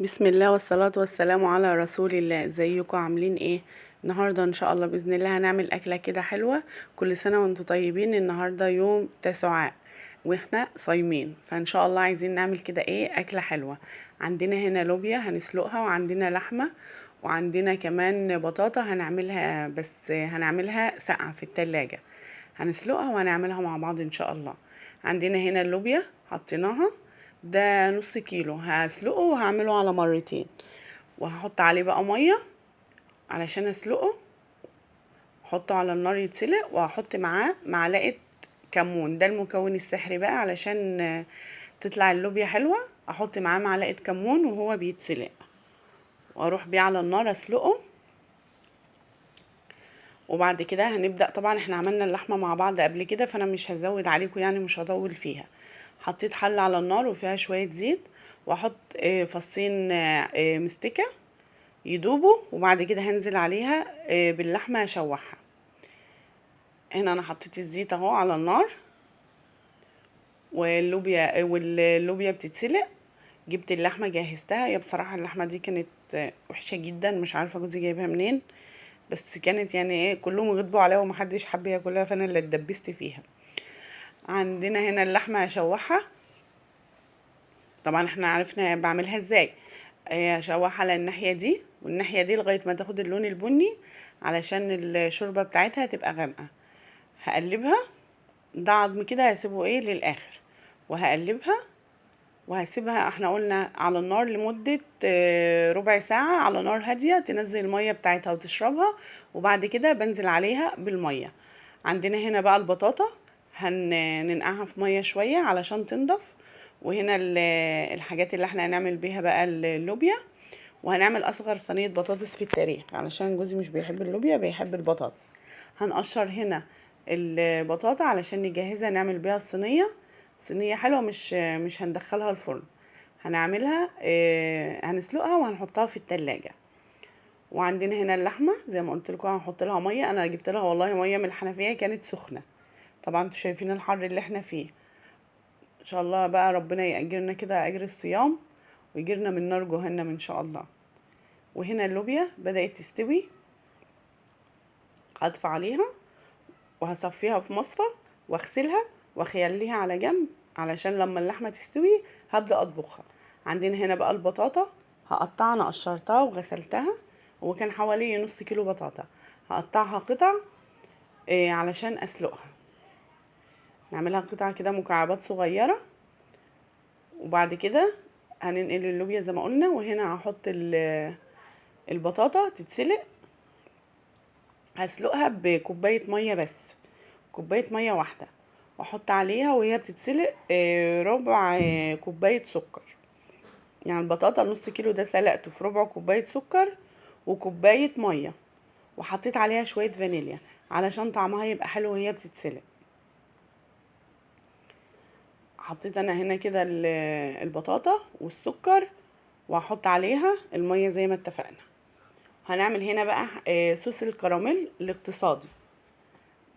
بسم الله والصلاة والسلام على رسول الله. ازيكم عاملين ايه؟ النهاردة ان شاء الله بإذن الله هنعمل أكلة كده حلوة. كل سنة وانتم طيبين. النهاردة يوم تسعاء واحنا صايمين، فان شاء الله عايزين نعمل كده ايه أكلة حلوة. عندنا هنا لوبيا هنسلقها، وعندنا لحمة، وعندنا كمان بطاطا هنعملها، بس هنعملها ساقعة في التلاجة. هنسلقها وهنعملها مع بعض ان شاء الله. عندنا هنا اللوبيا حطيناها، ده نص كيلو هسلقه وهعمله على مرتين، وهحط عليه بقى ميه علشان اسلقه، احطه على النار يتسلق، وهحط معاه معلقه كمون، ده المكون السحري بقى علشان تطلع اللوبيا حلوه. احط معاه معلقه كمون وهو بيتسلق، واروح بيه على النار اسلقه. وبعد كده هنبدأ، طبعا احنا عملنا اللحمة مع بعض قبل كده، فانا مش هزود عليكم يعني، مش هطول فيها. حطيت حلة على النار وفيها شوية زيت، واحط فصين مستكة يدوبوا، وبعد كده هنزل عليها باللحمة اشوحها. هنا انا حطيت الزيت اهو على النار، واللوبيا بتتسلق. جبت اللحمة جهزتها. هي بصراحة اللحمة دي كانت وحشة جدا، مش عارفة جوزي جايبها منين، بس كانت يعني ايه، كلهم غضبوا عليها ومحدش حب ياكلها، فانا اللي اتدبست فيها. عندنا هنا اللحمة هشوحها. طبعا احنا عرفنا بعملها ازاي. هشوحها على الناحية دي والناحية دي لغاية ما تاخد اللون البني، علشان الشوربة بتاعتها تبقى غامقة. هقلبها، ده عظم كده هسيبه ايه للاخر، وهقلبها وهسيبها. احنا قلنا على النار لمدة ربع ساعة على نار هادية، تنزل المية بتاعتها وتشربها، وبعد كده بنزل عليها بالمية. عندنا هنا بقى البطاطا هننقعها في مية شوية علشان تنضف. وهنا الحاجات اللي احنا هنعمل بيها بقى اللوبيا. وهنعمل اصغر صينية بطاطس في التاريخ، علشان جوزي مش بيحب اللوبيا، بيحب البطاطس. هنقشر هنا البطاطا علشان نجهزها نعمل بيها الصينية. صينية حلوة، مش هندخلها الفرن. هنعملها هنسلقها وهنحطها في التلاجة. وعندنا هنا اللحمة زي ما قلت لكم هنحط لها مية. انا جبت لها والله مية من الحنفية كانت سخنة. طبعا انتوا شايفين الحر اللي احنا فيه. ان شاء الله بقى ربنا يأجرنا كده اجر الصيام، ويجرنا من نار جهنم ان شاء الله. وهنا اللوبيا بدأت تستوي، هطفي عليها وهصفيها في مصفى واغسلها واخليها على جنب، علشان لما اللحمة تستوي هبدأ اطبخها. عندنا هنا بقى البطاطا هقطعها. انا قشرتها وغسلتها، وكان حوالي نص كيلو بطاطا. هقطعها قطع علشان اسلقها. نعملها قطع كده مكعبات صغيرة. وبعد كده هننقل اللوبيا زي ما قلنا، وهنا هحط البطاطا تتسلق. هسلقها بكوباية مية بس، كوباية مية واحدة، واحط عليها وهي بتتسلق ربع كوباية سكر. يعني البطاطا نص كيلو ده سلقته في ربع كوباية سكر وكوباية مية، وحطيت عليها شوية فانيليا علشان طعمها يبقى حلو وهي بتتسلق. حطيت انا هنا كده البطاطا والسكر، وهحط عليها المية زي ما اتفقنا. هنعمل هنا بقى صوص الكراميل الاقتصادي،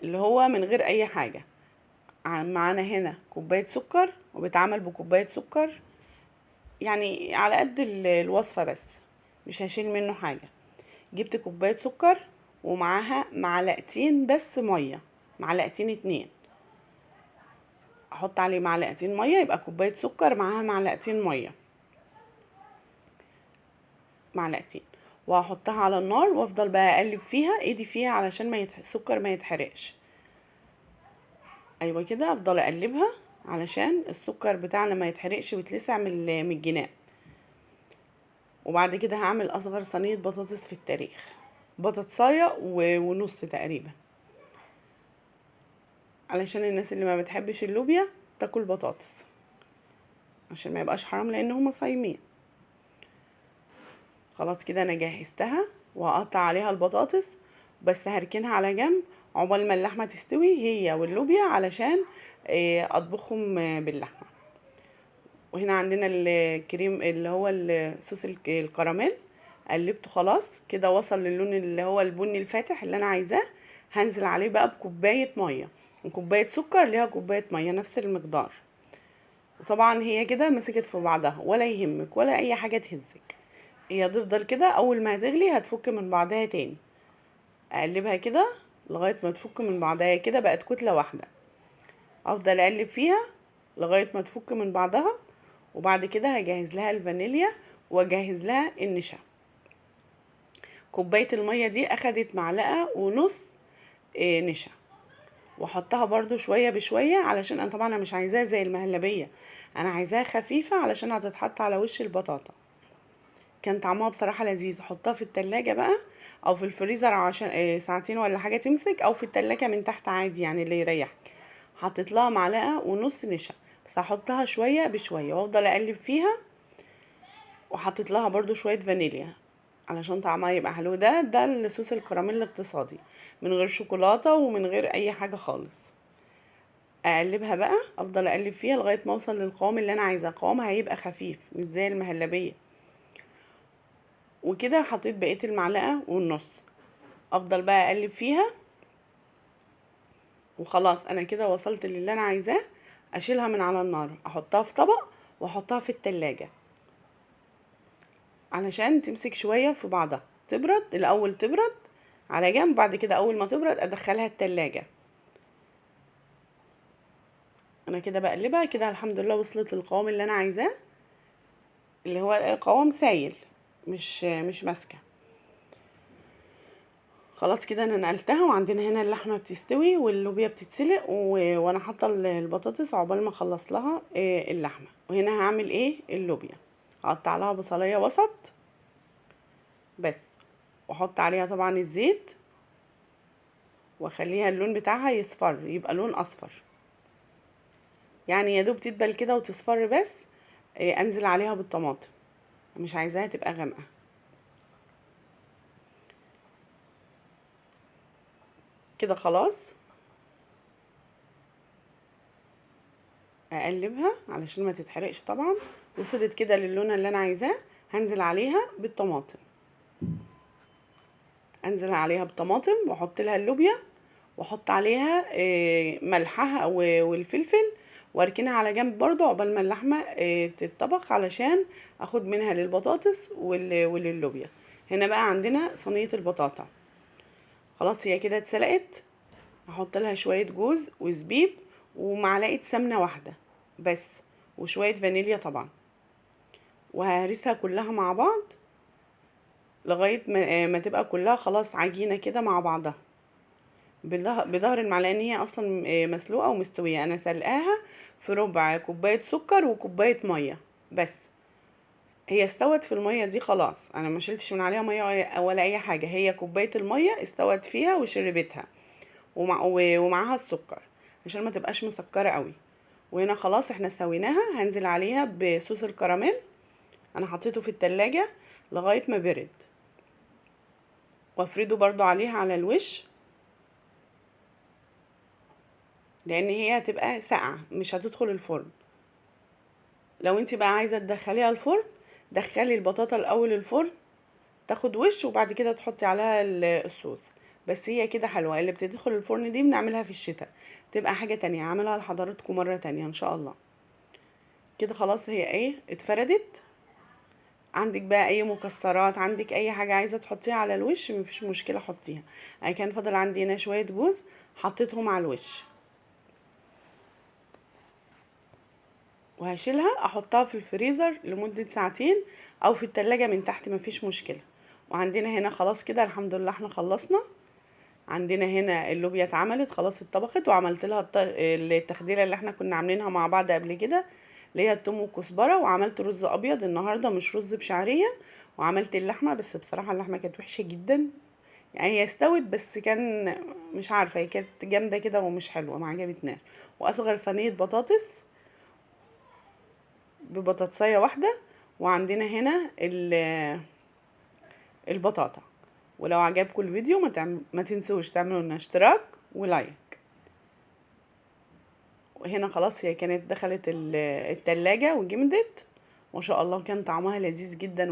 اللي هو من غير اي حاجة. معانا هنا كوباية سكر، وبيتعمل بكوباية سكر، يعني على قد الوصفة، بس مش هشيل منه حاجة. جبت كوباية سكر ومعاها معلقتين بس مية، معلقتين اتنين. احط عليه معلقتين مية، يبقى كوباية سكر معاها معلقتين مية، معلقتين. وهحطها على النار وافضل بقى اقلب فيها ايدي فيها علشان السكر ما يتحرقش. ايوه كده، افضل اقلبها علشان السكر بتاعنا ما يتحرقش ويتلسع من الجناب. وبعد كده هعمل اصغر صينية بطاطس في التاريخ، بطاطساية ونص تقريبا، علشان الناس اللي ما بتحبش اللوبيا تاكل بطاطس، عشان ما يبقاش حرام لان هما صايمين. خلاص كده انا جهزتها، وهقطع عليها البطاطس، بس هركنها على جنب عقبال ما اللحمة تستوي هي واللوبيا، علشان اطبخهم باللحمة. وهنا عندنا الكريم اللي هو صوص الكراميل، قلبته خلاص كده وصل للون اللي هو البني الفاتح اللي انا عايزاه. هنزل عليه بقى بكوباية مية، وكوباية سكر ليها كوباية مية نفس المقدار. وطبعا هي كده مسكت في بعضها، ولا يهمك ولا اي حاجة تهزك، هي هتفضل كده. اول ما هتغلي هتفك من بعضها تاني، اقلبها كده لغاية ما تفك من بعضها، كده بقت كتلة واحدة. افضل اقلب فيها لغاية ما تفك من بعضها، وبعد كده هجهز لها الفانيليا واجهز لها النشا. كوباية المية دي اخدت معلقة ونص نشا، واحطها برضو شوية بشوية، علشان انا طبعا مش عايزاها زي المهلبية، انا عايزاها خفيفة علشان هتتحط على وش البطاطا. كان طعمها بصراحة لذيذ. حطها في التلاجة بقى او في الفريزر عشان ساعتين ولا حاجة تمسك، او في التلاجة من تحت عادي يعني اللي يريحك. حطيت لها معلقة ونص نشا، بس هحطها شوية بشوية وافضل اقلب فيها. وحطيت لها برضو شوية فانيليا علشان طعمها يبقى حلو. ده الصوص الكراميل الاقتصادي، من غير شوكولاتة ومن غير اي حاجة خالص. اقلبها بقى، افضل اقلب فيها لغاية ما اوصل للقوام اللي انا عايزاه. قوامها هيبقى خفيف مش زي المهلبية. وكده حطيت بقية المعلقة والنص، افضل بقى اقلب فيها. وخلاص انا كده وصلت للي انا عايزاه. اشيلها من على النار، احطها في طبق واحطها في التلاجة علشان تمسك شوية في بعضها. تبرد الاول، تبرد على جنب، بعد كده اول ما تبرد ادخلها التلاجة. انا كده بقلبها كده، الحمد لله وصلت للقوام اللي انا عايزاه، اللي هو قوام سايل، مش ماسكه. خلاص كده انا نقلتها، وعندنا هنا اللحمه بتستوي واللوبيا بتتسلق وانا حاطه البطاطس عقبال ما اخلص لها اللحمه. وهنا هعمل ايه؟ اللوبيا. هقطع لها بصلايه وسط بس، واحط عليها طبعا الزيت، واخليها اللون بتاعها يصفر، يبقى لون اصفر يعني، يا دوب تدبل كده وتصفر بس. انزل عليها بالطماطم، مش عايزاها تبقى غامقه كده. خلاص اقلبها علشان ما تتحرقش طبعا. وصلت كده للون اللي انا عايزاه، هنزل عليها بالطماطم. انزل عليها بالطماطم واحط لها اللوبيا، واحط عليها ملحها والفلفل، واركنها على جنب برضو عقبال ما اللحمه تتطبخ، علشان اخد منها للبطاطس وللوبيا. هنا بقى عندنا صينيه البطاطا، خلاص هي كده اتسلقت. هحط لها شويه جوز وزبيب ومعلقه سمنه واحده بس، وشويه فانيليا طبعا، وههرسها كلها مع بعض لغايه ما تبقى كلها خلاص عجينه كده مع بعضها بظهر المعلقه، ان هي اصلا مسلوقه ومستويه. انا سلقاها في ربع كوبايه سكر وكوبايه ميه بس. هي استوت في الميه دي خلاص، انا ما شلتش من عليها ميه ولا اي حاجه. هي كوبايه الميه استوت فيها وشربتها، ومعاها السكر عشان ما تبقاش مسكره قوي. وهنا خلاص احنا سويناها. هنزل عليها بصوص الكراميل، انا حطيته في التلاجة لغايه ما برد، وافرده برضو عليها على الوش، لان هي هتبقى ساقعه مش هتدخل الفرن. لو انت بقى عايزه تدخليها الفرن، دخلي البطاطا الاول الفرن تاخد وش، وبعد كده تحطي عليها الصوص. بس هي كده حلوه. اللي بتدخل الفرن دي بنعملها في الشتاء، تبقى حاجه تانية. هعملها لحضراتكم مره تانية ان شاء الله. كده خلاص هي ايه اتفردت. عندك بقى اي مكسرات، عندك اي حاجه عايزه تحطيها على الوش، مفيش مشكله حطيها. انا كان فاضل عندي هنا شويه جوز، حطيتهم على الوش. وهشيلها احطها في الفريزر لمدة ساعتين، او في التلاجة من تحت، مفيش مشكلة. وعندنا هنا خلاص كده الحمد لله احنا خلصنا. عندنا هنا اللوبيا اتعملت خلاص، اتطبخت، وعملت لها التخديره اللي احنا كنا عاملينها مع بعض قبل كده، اللي هي التوم والكزبره. وعملت رز ابيض النهارده مش رز بشعريه. وعملت اللحمه، بس بصراحه اللحمه كانت وحشه جدا يعني. هي استوت بس كان مش عارفه، هي كانت جامده كده ومش حلوه، ما عجبتناش. واصغر صينيه بطاطس ببطاطسية واحدة. وعندنا هنا البطاطا. ولو عجبكم الفيديو ما تنسوش تعملوا لنا اشتراك ولايك. وهنا خلاص هي كانت دخلت التلاجة وجمدت، ما شاء الله كان طعمها لذيذ جدا